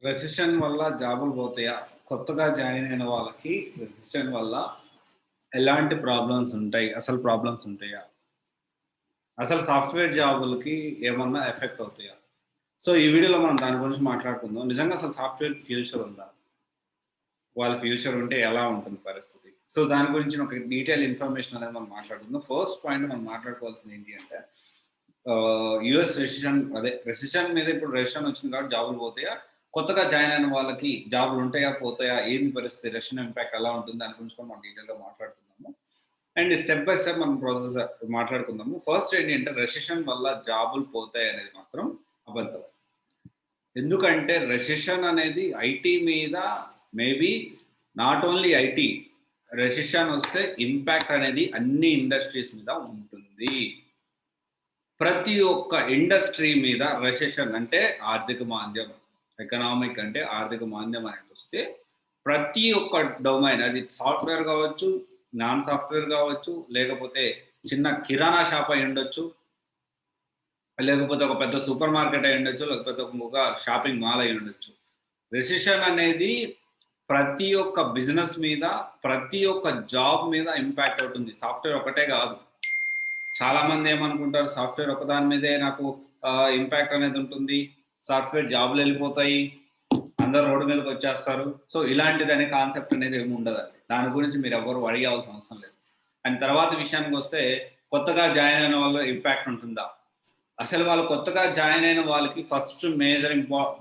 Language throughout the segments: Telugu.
రెసిషన్ వల్ల జాబులు పోతాయా? కొత్తగా జాయిన్ అయిన వాళ్ళకి రెసిషన్ వల్ల ఎలాంటి ప్రాబ్లమ్స్ ఉంటాయి? అసలు ప్రాబ్లమ్స్ ఉంటాయా? అసలు సాఫ్ట్‌వేర్ జాబులకి ఏమన్నా ఎఫెక్ట్ అవుతాయా? సో, ఈ వీడియోలో మనం దాని గురించి మాట్లాడుకుందాం. నిజంగా అసలు సాఫ్ట్‌వేర్‌కి ఫ్యూచర్ ఉందా? వాళ్ళ ఫ్యూచర్ ఉంటే ఎలా ఉంటుంది పరిస్థితి? సో, దాని గురించి ఒక డీటెయిల్ ఇన్ఫర్మేషన్ అనేది మనం మాట్లాడుకుందాం. ఫస్ట్ పాయింట్ మనం మాట్లాడుకోవాల్సింది ఏంటి అంటే యూఎస్ రెసిషన్ మీద ఇప్పుడు రెసిషన్ వచ్చింది కాబట్టి జాబులు పోతాయా? కొత్తగా జాయిన్ అయిన వాళ్ళకి జాబులు ఉంటాయా? పోతాయా? ఏంది పరిస్థితి? రెసిషన్ ఇంపాక్ట్ ఎలా ఉంటుంది? దాని గురించి కూడా మనం డీటెయిల్‌గా మాట్లాడుకుందాము. అండ్ స్టెప్ బై స్టెప్ మనం ప్రాసెస్ మాట్లాడుకుందాము. ఫస్ట్ ఏంటి అంటే రెసిషన్ వల్ల జాబులు పోతాయి అనేది మాత్రం అబద్ధం. ఎందుకంటే రెసిషన్ అనేది ఐటీ మీద maybe not only IT recession వస్తే ఇంపాక్ట్ అనేది అన్ని ఇండస్ట్రీస్ మీద ఉంటుంది. ప్రతి ఒక్క ఇండస్ట్రీ మీద రెసెషన్ అంటే ఆర్థిక మాంద్యం, ఎకనామిక్ అంటే ఆర్థిక మాంద్యం అనేది వస్తే ప్రతి ఒక్క డొమైన్ అది సాఫ్ట్‌వేర్ కావచ్చు, నాన్ సాఫ్ట్‌వేర్ కావచ్చు, లేకపోతే చిన్న కిరాణా షాప్ అయి ఉండొచ్చు, లేకపోతే ఒక పెద్ద సూపర్ మార్కెట్ అయి ఉండొచ్చు, లేకపోతే ఒక షాపింగ్ మాల్ అయి ఉండొచ్చు. రెసెషన్ అనేది ప్రతి ఒక్క బిజినెస్ మీద, ప్రతి ఒక్క జాబ్ మీద ఇంపాక్ట్ అవుతుంది. సాఫ్ట్‌వేర్ ఒకటే కాదు. చాలా మంది ఏమనుకుంటారు సాఫ్ట్‌వేర్ ఒకదాని మీదే నాకు ఇంపాక్ట్ అనేది ఉంటుంది. సాఫ్ట్‌వేర్ జాబ్‌లు వెళ్ళిపోతాయి. అందరూ రోడ్డు మీదకొచ్చేస్తారు. సో, ఇలాంటిదనే కాన్సెప్ట్ అనేది ఏమి ఉండదండి. దాని గురించి మీరెవ్వరు వరీ అవ్వాల్సిన అవసరం లేదు. అండ్ తర్వాత విషయానికొస్తే కొత్తగా జాయిన్ అయిన వాళ్ళ ఇంపాక్ట్ ఉంటుందా? అసలు వాళ్ళు కొత్తగా జాయిన్ అయిన వాళ్ళకి ఫస్ట్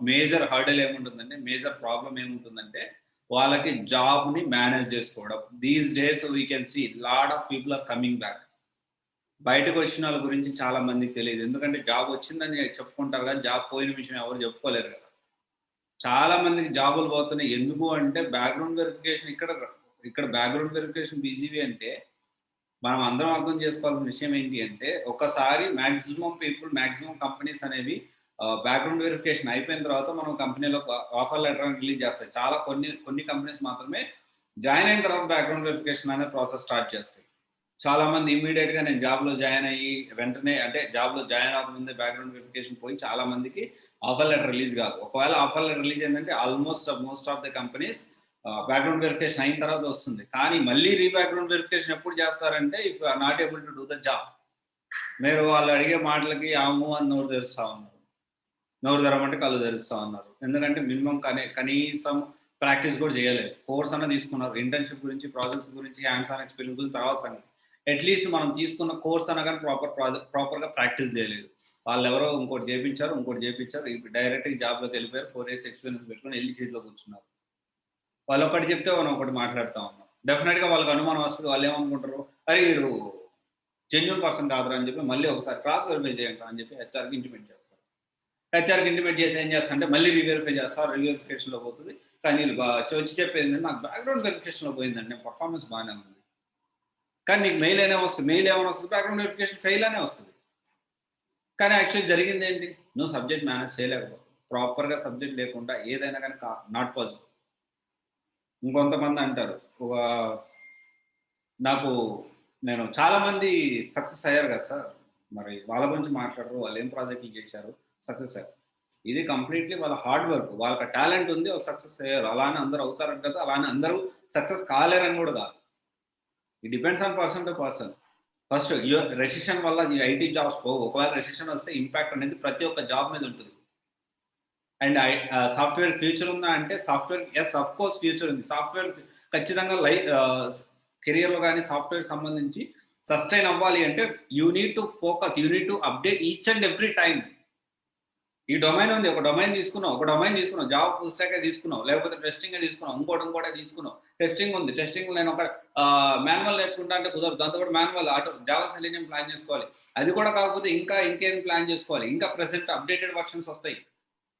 మేజర్ హర్డిల్ ఏముంటుందంటే, మేజర్ ప్రాబ్లమ్ ఏముంటుందంటే, వాళ్ళకి జాబ్‌ని మేనేజ్ చేసుకోవడం. These days we can see lot of people are coming back. బయటకొచ్చినోళ్ళ గురించి చాలా మందికి తెలీదు. ఎందుకంటే జాబ్ వచ్చిందని చెప్పుకుంటారు గానీ, జాబ్ పోయిన విషయం ఎవరు చెప్పుకోలేరు గదా! చాలా మందికి జాబులు పోతున్నాయి. ఎందుకు అంటే బ్యాక్‌గ్రౌండ్ వెరిఫికేషన్ ఇక్కడ బ్యాక్‌గ్రౌండ్ వెరిఫికేషన్ బీజీవీ అంటే, మనం అందరం అర్థం చేసుకోవాల్సిన విషయం ఏంటి అంటే, ఒకసారి మాక్సిమం కంపెనీస్ అనేవి బ్యాక్‌గ్రౌండ్ వెరిఫికేషన్ అయిపోయిన తర్వాత మనం కంపెనీలో ఆఫర్ లెటర్ అని రిలీజ్ చేస్తాయి. కొన్ని కంపెనీస్ మాత్రమే జాయిన్ అయిన తర్వాత బ్యాక్‌గ్రౌండ్ వెరిఫికేషన్ అనే ప్రాసెస్ స్టార్ట్ చేస్తాయి. చాలా మంది ఇమ్మీడియేట్‌గా నేను జాబ్‌లో జాయిన్ అయ్యి వెంటనే అంటే జాబ్‌లో జాయిన్ అవ్వకముందే బ్యాక్‌గ్రౌండ్ వెరిఫికేషన్ పోయి చాలా మందికి ఆఫర్ లెటర్ రిలీజ్ కాదు. ఒకవేళ ఆఫర్ లెటర్ రిలీజ్ అయిందంటే most of the companies background verification అయిన తర్వాత వస్తుంది. కానీ మళ్ళీ బ్యాక్‌గ్రౌండ్ వెరిఫికేషన్ ఎప్పుడు చేస్తారంటే if you are not able to do the job. మీరు వాళ్ళు అడిగే మాటలకి ఆము అని నోరు తెరుస్తా ఉన్నారు. నోరు తెరవమంటే కళ్ళు తెరుస్తా ఉన్నారు. ఎందుకంటే మినిమమ్ కనీసం ప్రాక్టీస్ కూడా చేయలేదు. కోర్స్ అన్నా తీసుకున్నారు. ఇంటర్న్‌షిప్ గురించి, ప్రాజెక్ట్స్ గురించి, హ్యాండ్స్ ఆన్ ఎక్స్‌పీరియన్స్ గురించి తర్వాత సంగతి. అట్‌లీస్ట్ మనం తీసుకున్న కోర్స్ అన్నా గాని ప్రాపర్‌గా ప్రాక్టీస్ చేయలేదు. వాళ్ళెవరో ఇంకోటి చేపించారు. ఇప్పుడు డైరెక్ట్‌గా జాబ్‌లోకి వెళ్ళిపోయారు. 4 ఇయర్స్ ఎక్స్‌పీరియన్స్ పెట్టుకొని ఎళ్లి సీట్‌లో కూర్చున్నారు. వాళ్ళొకటి చెప్తే మనం ఒకటి మాట్లాడుతా ఉన్నాం. డెఫినిట్‌గా వాళ్ళకి అనుమానం వస్తది. వాళ్ళేమనుకుంటారు, అరే! ఈడు జెన్యూన్ పర్సన్ కాదురా అని చెప్పి మళ్ళీ ఒకసారి క్రాస్ వెరిఫై చేయండిరా అని చెప్పి హెచ్ఆర్‌కి ఇంటిమేట్ చేస్తారు. హెచ్ఆర్‌కి ఇంటిమేట్ చేసి ఏం చేస్తారంటే మళ్ళీ రీవెరిఫై చేస్తారు. రీవెరిఫికేషన్‌లో పోతది. కానీ ఈళ్ళు వచ్చి చెప్పేదేంటంటే నాకు బ్యాక్‌గ్రౌండ్ వెరిఫికేషన్‌లో పోయిందండి. పర్ఫార్మెన్స్ బానే ఉంది. కానీ నీకు మెయిల్ ఏమని వస్తది? బ్యాక్‌గ్రౌండ్ వెరిఫికేషన్ ఫెయిల్ అనే వస్తది. కానీ యాక్చువల్లీ జరిగిందేంటి? నువ్వు సబ్జెక్ట్ మేనేజ్ చేయలేకపోయావు. ప్రాపర్‌గా సబ్జెక్ట్ లేకుండా ఏదైనా గాని నాట్ పాసిబుల్. ఇంకొంతమంది అంటారు. నాకు నేను చాలా మంది సక్సెస్ అయ్యారు కదా సార్! మరి వాళ్ళ గురించి మాట్లాడరు. వాళ్ళేం ప్రాజెక్ట్‌లు చేశారు, సక్సెస్ అయ్యారు. ఇది కంప్లీట్‌లీ వాళ్ళ హార్డ్ వర్క్. వాళ్ళకి టాలెంట్ ఉంది. వాళ్ళు సక్సెస్ అయ్యారు. అలానే అందరూ అవుతారని కాదు. అలానే అందరూ సక్సెస్ కాలేరని కూడా కాదు. It depends on person to person. First recession వల్ల ఈ ఐటీ జాబ్స్ పోవు. ఒకవేళ రెసిషన్ వస్తే ఇంపాక్ట్ అనేది ప్రతి ఒక్క జాబ్ మీద ఉంటది. అండ్ సాఫ్ట్‌వేర్ ఫ్యూచర్ ఉందా అంటే ఆఫ్‌కోర్స్ ఫ్యూచర్ ఉంది. సాఫ్ట్‌వేర్ ఖచ్చితంగా కెరియర్‌లో గాని సాఫ్ట్‌వేర్ సంబంధించి సస్టైన్ అవ్వాలి అంటే you need to focus. You need to update each and every time. ఈ డొమైన్ ఉంది. ఒక డొమైన్ తీసుకున్నావు. జావా ఫుల్ స్టాకే తీసుకున్నావు. లేకపోతే టెస్టింగే తీసుకున్నావు. ఇంకోటే తీసుకున్నావు. టెస్టింగ్ ఉంది. టెస్టింగ్‌లో నేను ఒక మాన్యువల్ నేర్చుకుంటా అంటే కుదరదు. దాంతో పాటు మాన్యువల్ జావా సెలినియం ప్లాన్ చేసుకోవాలి. అది కూడా కాకపోతే ఇంకేం ప్లాన్ చేసుకోవాలి. ఇంకా ప్రెజెంట్ అప్‌డేటెడ్ వెర్షన్స్ వస్తాయి.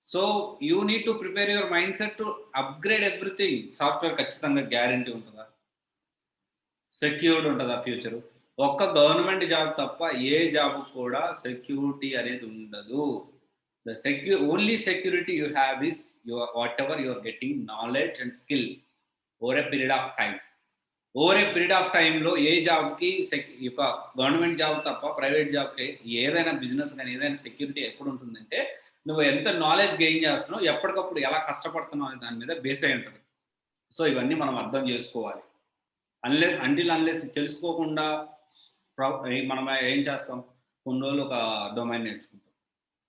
So, you need to prepare your mind set to upgrade everything. Software ఖచ్చితంగా గ్యారంటీ ఉంటదా? సెక్యూర్డ్ ఉంటదా ఫ్యూచరు? ఒక్క గవర్నమెంట్ జాబ్ తప్ప ఏ జాబ్‌కి కూడా సెక్యూరిటీ అనేది ఉండదు. Only security you have is whatever you are getting knowledge and skill over a period of time. Over a period of టైమ్‌లో ఏ జాబ్‌కి ఈ యొక్క గవర్నమెంట్ జాబ్ తప్ప ప్రైవేట్ జాబ్‌కి ఏదైనా బిజినెస్ గాని ఏదైనా సెక్యూరిటీ ఎప్పుడుంటుందంటే నువ్వు ఎంత నాలెడ్జ్ గెయిన్ చేస్తున్నావు, ఎప్పటికప్పుడు ఎలా కష్టపడుతున్నావు అనే దాని మీద బేస్ అయి ఉంటుంది. సో ఇవన్నీ మనం అర్థం చేసుకోవాలి. అన్లెస్ తెలుసుకోకుండా మనం ఏం చేస్తాం, కొన్ని రోజులు ఒక డొమైన్ నేర్చుకుంటాం,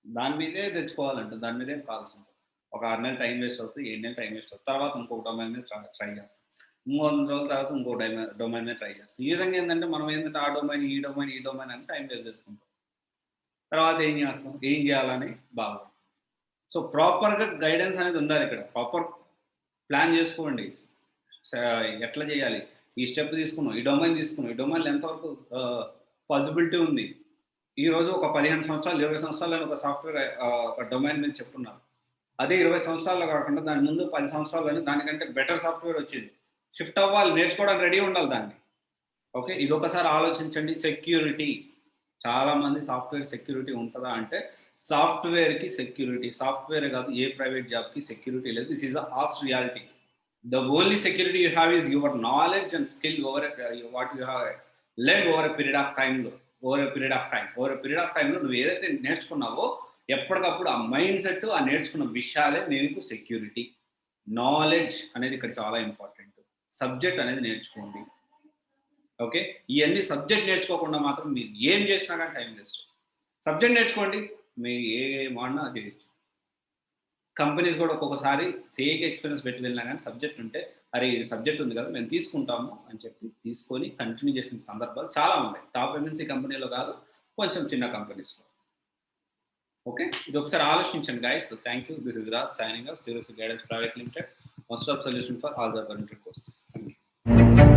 దాని మీదే తెచ్చుకోవాలంటే దాని మీదే కావాల్సి ఉంటుంది. ఒక 6 నెలలు టైం వేస్ట్ అవుతుంది, 7 నెలలు టైం వేస్ట్ అవుతుంది. తర్వాత ఇంకొక డొమైన్ మీద ట్రై చేస్తాం, ఇంకో 2 రోజుల తర్వాత ఇంకో డొమైన్ మీద ట్రై చేస్తాం. ఈ విధంగా ఏంటంటే మనం ఏంటంటే ఆ డొమైన్ ఈ డొమైన్ అని టైం వేస్ట్ చేసుకుంటాం. తర్వాత ఏం చేస్తాం, ఏం చేయాలని బాగా. సో ప్రాపర్గా గైడెన్స్ అనేది ఉండాలి. ఇక్కడ ప్రాపర్ ప్లాన్ చేసుకోండి, ఎట్లా చేయాలి, ఈ స్టెప్ తీసుకున్నాం, ఈ డొమైన్ తీసుకున్నాం, ఈ డొమైన్లో ఎంతవరకు పాసిబిలిటీ ఉంది. ఈరోజు ఒక 15 సంవత్సరాలు 20 సంవత్సరాలు ఒక సాఫ్ట్వేర్ ఒక డొమైన్ మీద చెప్తున్నారు. అదే 20 సంవత్సరాల్లో కాకుండా దాని ముందు 10 సంవత్సరాల్లోనే దానికంటే బెటర్ సాఫ్ట్వేర్ వచ్చింది. షిఫ్ట్ అవ్వాలి, నేర్చుకోవడానికి రెడీ ఉండాలి దాన్ని. ఓకే, ఇది ఒకసారి ఆలోచించండి. సెక్యూరిటీ, చాలా మంది సాఫ్ట్వేర్ సెక్యూరిటీ ఉంటుందా అంటే సాఫ్ట్వేర్కి సెక్యూరిటీ, సాఫ్ట్వేర్ కాదు ఏ ప్రైవేట్ జాబ్కి సెక్యూరిటీ లేదు. This is the harsh reality. The only security you have is your knowledge and skill over what you have learned over a period of time. Over a period of time లో నువ్వు ఏదైతే నేర్చుకున్నావో ఎప్పటికప్పుడు ఆ మైండ్ సెట్, ఆ నేర్చుకున్న విషయాలే నీకు సెక్యూరిటీ. నాలెడ్జ్ అనేది ఇక్కడ చాలా ఇంపార్టెంట్. సబ్జెక్ట్ అనేది నేర్చుకోండి. ఓకే, ఇవన్నీ సబ్జెక్ట్ నేర్చుకోకుండా మాత్రం మీరు ఏం చేసినా కానీ టైం వేస్ట్. సబ్జెక్ట్ నేర్చుకోండి, మీరు ఏమన్నా చేయొచ్చు. కంపెనీస్ కూడా ఒక్కొక్కసారి ఫేక్ ఎక్స్పీరియన్స్ పెట్టి వెళ్ళినా కానీ సబ్జెక్ట్ ఉంటే, అరే ఇది సబ్జెక్ట్ ఉంది కదా మేము తీసుకుంటాము అని చెప్పి తీసుకొని కంటిన్యూ చేసిన సందర్భాలు చాలా ఉన్నాయి. టాప్ ఎంఎన్సీ కంపెనీలో కాదు, కొంచెం చిన్న కంపెనీస్లో. ఓకే, ఇది ఒకసారి ఆలోచించండి guys. Thank you. This is Raj signing off CYC guidance private limited, one stop solution for all the current courses. Thank you.